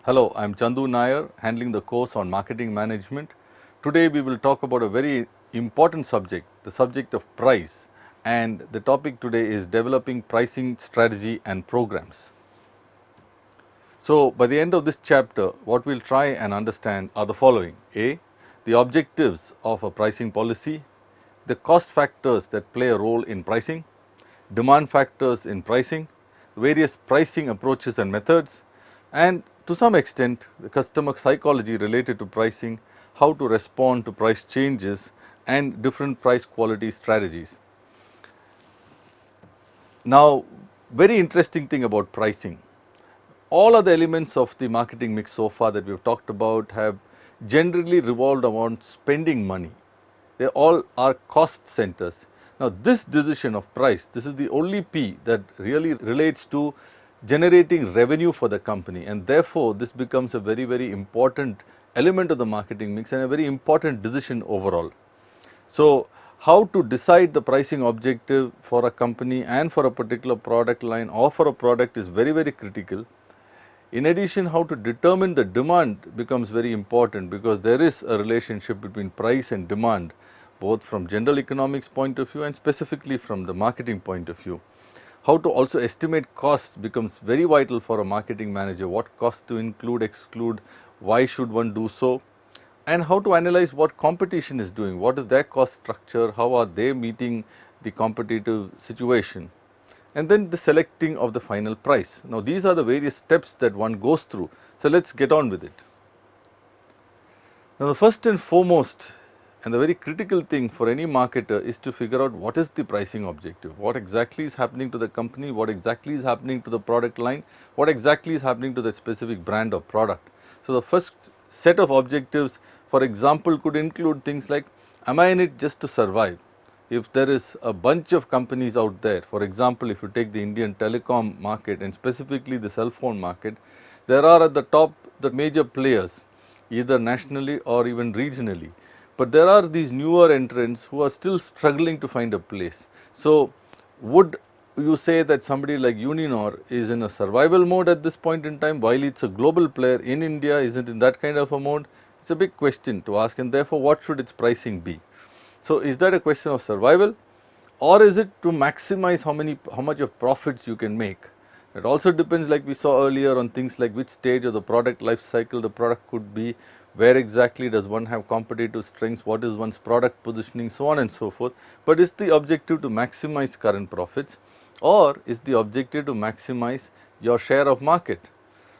Hello, I am Chandu Nair, handling the course on marketing management. Today we will talk about a very important subject, the subject of price, and the topic today is developing pricing strategy and programs. So by the end of this chapter, what we will try and understand are the following. A, the objectives of a pricing policy, the cost factors that play a role in pricing, demand factors in pricing, various pricing approaches and methods, and to some extent the customer psychology related to pricing, how to respond to price changes and different price quality strategies. Now, very interesting thing about pricing. All other elements of the marketing mix so far that we have talked about have generally revolved around spending money. They all are cost centers. Now this decision of price, this is the only P that really relates to generating revenue for the company, and therefore this becomes a very important element of the marketing mix and a very important decision overall. So how to decide the pricing objective for a company and for a particular product line or for a product is very critical. In addition, how to determine the demand becomes very important, because there is a relationship between price and demand, both from general economics point of view and specifically from the marketing point of view. How to also estimate costs becomes very vital for a marketing manager, what costs to include, exclude, why should one do so, and how to analyze what competition is doing, what is their cost structure, how are they meeting the competitive situation, and then the selecting of the final price. Now these are the various steps that one goes through. So let's get on with it. Now the first and foremost and the very critical thing for any marketer is to figure out what is the pricing objective, what exactly is happening to the company, what exactly is happening to the product line, what exactly is happening to that specific brand or product. So the first set of objectives, for example, could include things like, am I in it just to survive? If there is a bunch of companies out there, for example, if you take the Indian telecom market and specifically the cell phone market, there are at the top the major players, either nationally or even regionally. But there are these newer entrants who are still struggling to find a place. So would you say that somebody like Uninor is in a survival mode at this point in time, while it's a global player in India, isn't in that kind of a mode? It's a big question to ask, and therefore what should its pricing be? So is that a question of survival, or is it to maximize how much of profits you can make? It also depends, like we saw earlier, on things like which stage of the product life cycle the product could be, where exactly does one have competitive strengths, what is one's product positioning, so on and so forth. But is the objective to maximize current profits, or is the objective to maximize your share of market?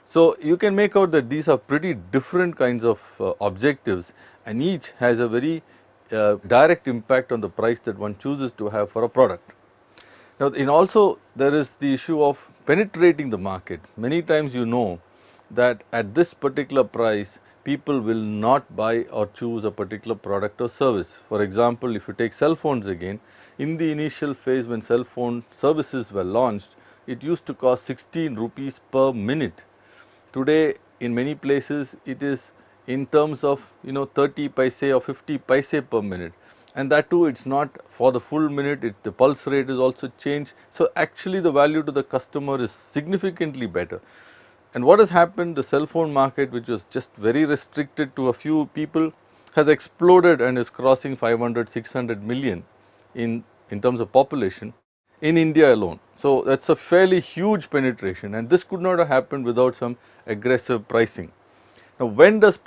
So you can make out that these are pretty different kinds of objectives, and each has a very direct impact on the price that one chooses to have for a product. Now, also there is the issue of penetrating the market. Many times you know that at this particular price, people will not buy or choose a particular product or service. For example, if you take cell phones again, in the initial phase when cell phone services were launched, it used to cost 16 rupees per minute. Today, in many places, it is in terms of 30 paise or 50 paise per minute. And that too, it's not for the full minute, the pulse rate is also changed. So actually the value to the customer is significantly better. And what has happened, the cell phone market, which was just very restricted to a few people, has exploded and is crossing 500, 600 million in terms of population in India alone. So that's a fairly huge penetration, and this could not have happened without some aggressive pricing. Now when does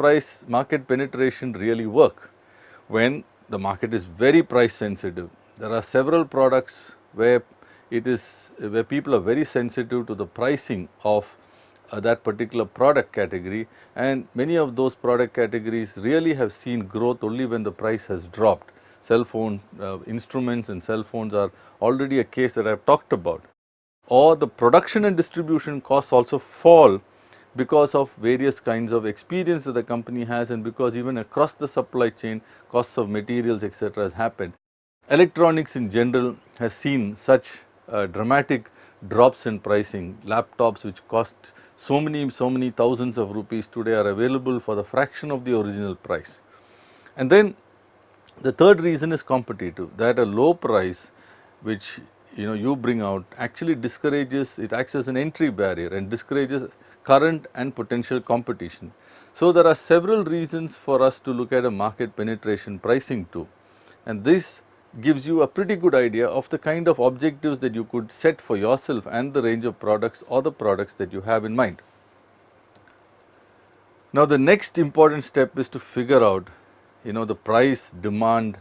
market penetration really work? When the market is very price sensitive. There are several products where people are very sensitive to the pricing of that particular product category, and many of those product categories really have seen growth only when the price has dropped. Cell phone instruments and cell phones are already a case that I have talked about. Or the production and distribution costs also fall because of various kinds of experience that the company has, and because even across the supply chain, costs of materials, etc. has happened. Electronics in general has seen such dramatic drops in pricing. Laptops which cost so many thousands of rupees today are available for the fraction of the original price. And then the third reason is competitive, that a low price which you bring out actually discourages, it acts as an entry barrier and discourages current and potential competition. So there are several reasons for us to look at a market penetration pricing too, and this gives you a pretty good idea of the kind of objectives that you could set for yourself and the range of products or the products that you have in mind. Now the next important step is to figure out, the price demand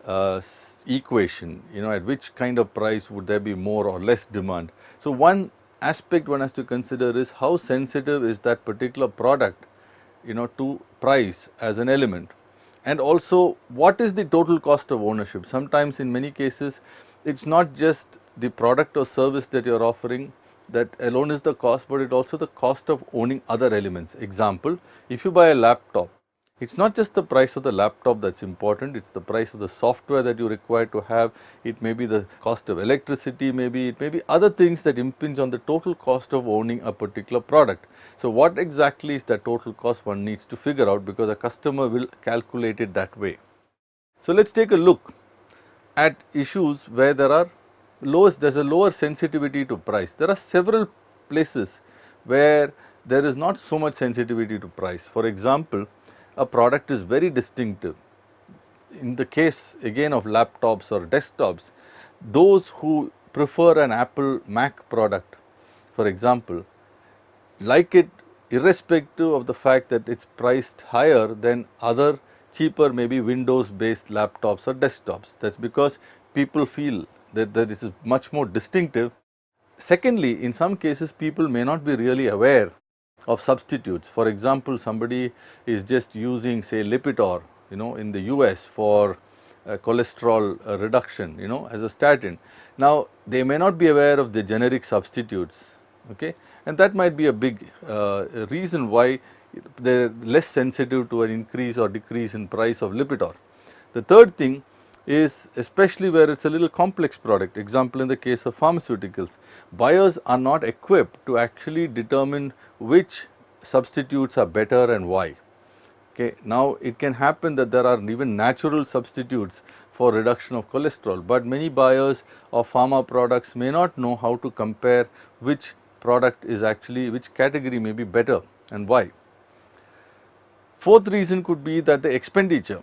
uh, equation, at which kind of price would there be more or less demand. So one aspect one has to consider is how sensitive is that particular product, to price as an element. And also, what is the total cost of ownership? Sometimes in many cases, it's not just the product or service that you're offering that alone is the cost, but it also the cost of owning other elements. Example, if you buy a laptop, it's not just the price of the laptop that's important, it's the price of the software that you require to have, it may be the cost of electricity, maybe it may be other things that impinge on the total cost of owning a particular product. So what exactly is the total cost one needs to figure out, because a customer will calculate it that way. So let's take a look at issues where there's a lower sensitivity to price. There are several places where there is not so much sensitivity to price. For example, a product is very distinctive. In the case again of laptops or desktops, those who prefer an Apple Mac product, for example, like it irrespective of the fact that it's priced higher than other cheaper maybe Windows based laptops or desktops. That's because people feel that this is much more distinctive. Secondly, in some cases people may not be really aware of substitutes. For example, somebody is just using say Lipitor, in the US for cholesterol reduction, as a statin. Now they may not be aware of the generic substitutes, okay, and that might be a big reason why they're less sensitive to an increase or decrease in price of Lipitor. The third thing is, especially where it's a little complex product, example in the case of pharmaceuticals, buyers are not equipped to actually determine which substitutes are better and why. Okay, now it can happen that there are even natural substitutes for reduction of cholesterol, but many buyers of pharma products may not know how to compare which product is actually, which category may be better and why. Fourth reason could be that the expenditure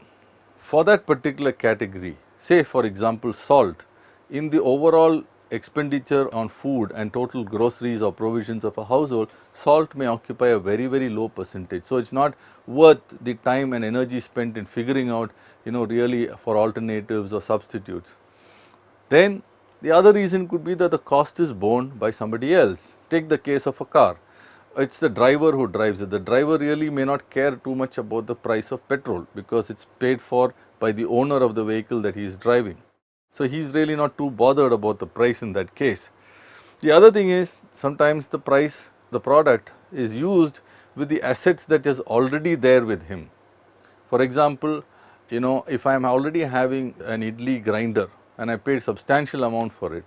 for that particular category, say for example salt, in the overall expenditure on food and total groceries or provisions of a household, salt may occupy a very, very low percentage. So it's not worth the time and energy spent in figuring out, really for alternatives or substitutes. Then the other reason could be that the cost is borne by somebody else. Take the case of a car. It's the driver who drives it. The driver really may not care too much about the price of petrol because it's paid for by the owner of the vehicle that he is driving. So he's really not too bothered about the price in that case. The other thing is, sometimes the product is used with the assets that is already there with him. For example, if I'm already having an idli grinder and I paid substantial amount for it,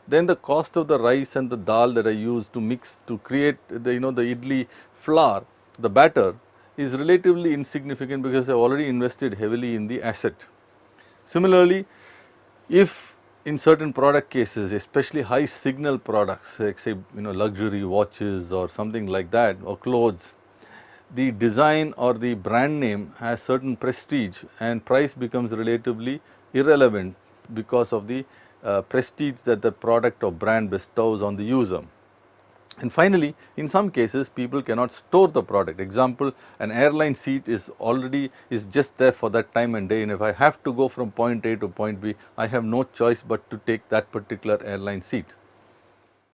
then the cost of the rice and the dal that I use to mix to create the the idli flour, the batter, is relatively insignificant because I've already invested heavily in the asset. Similarly, if in certain product cases, especially high signal products, like say luxury watches or something like that, or clothes, the design or the brand name has certain prestige and price becomes relatively irrelevant because of the prestige that the product or brand bestows on the user. And finally, in some cases people cannot store the product. Example, an airline seat is just there for that time and day, and if I have to go from point A to point B, I have no choice but to take that particular airline seat.